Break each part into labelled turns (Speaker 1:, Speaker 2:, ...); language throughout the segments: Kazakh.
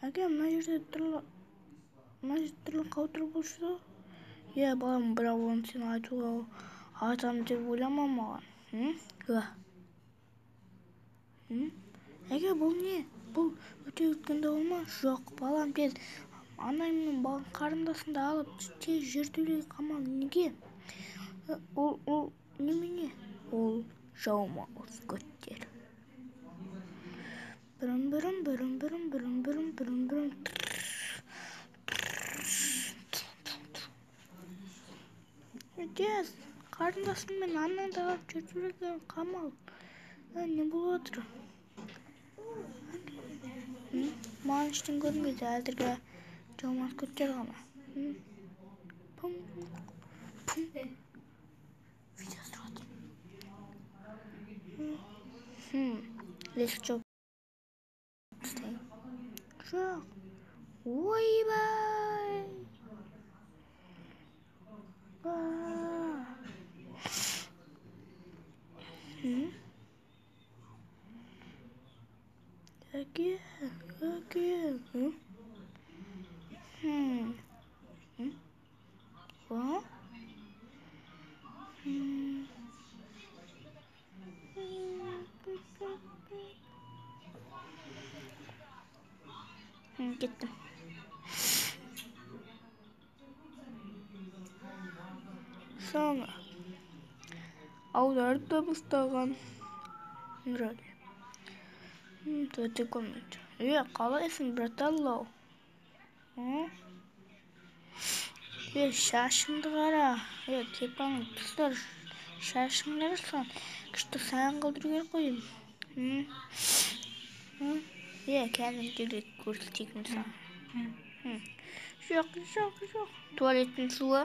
Speaker 1: Әке, мына жерде қаутыр болшы. Е, балам, бірақ оны сен айтуға атам деп ойлама маған. Әке, бұл не? Бұл өте үлкен дауыл ма? Жоқ, балам, тез анайым мен қарындасыңды алып тез жертөлеге қамал. Неге? Ол немене? Ол жалмауыз көттер. Бірім. Тез қарындасың мен анаңды алып жертөлеге қамал. Не болып отыр? Маған ештеңе көрінбейді, әзірге жалмауыз көттер ғана. Видео тұрады. Есік жауып тастайын. Жоқ. Ойбай. Әке. Кеттім. Соңы аударып та бастаған. Нравится. Твоя комната. Қалайсың, браталлау? Шашыңды қара. Тепаң тұстар. Шашыңды қарасаң, күшті саян қылдыру керек қой. Кәдімгідей көрсетейін саған. Жоқ. Туалеттің суы.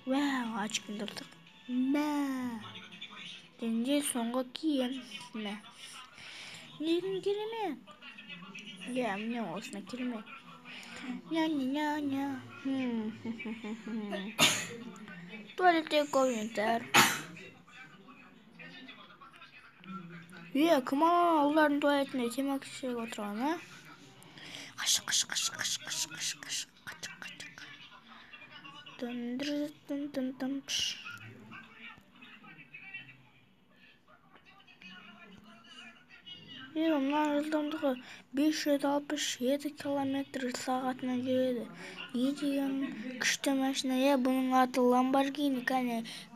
Speaker 1: Вау, очкін дұрдық. Денде соңғы кием. Неген керемет? Міне осына керемет. Ня. Туалеттегі комменттер. Кім олардың туалетінде темекі шегіп отырған, Қашық. Мына жылдамдығы 567 км сағатына жүреді. Не деген күшті машина. Бұның аты Lamborghini.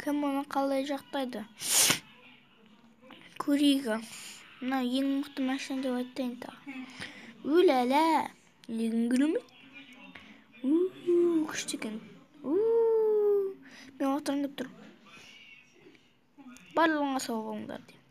Speaker 1: Кім оны қалай жақтайды? Көрейік. Мына ең мықты машина деп айтайын тағы. Үләлә. Егін күлімет. Күшті екен. Мен отырын деп тұр. Барлығыңа сау болыңдар деймін.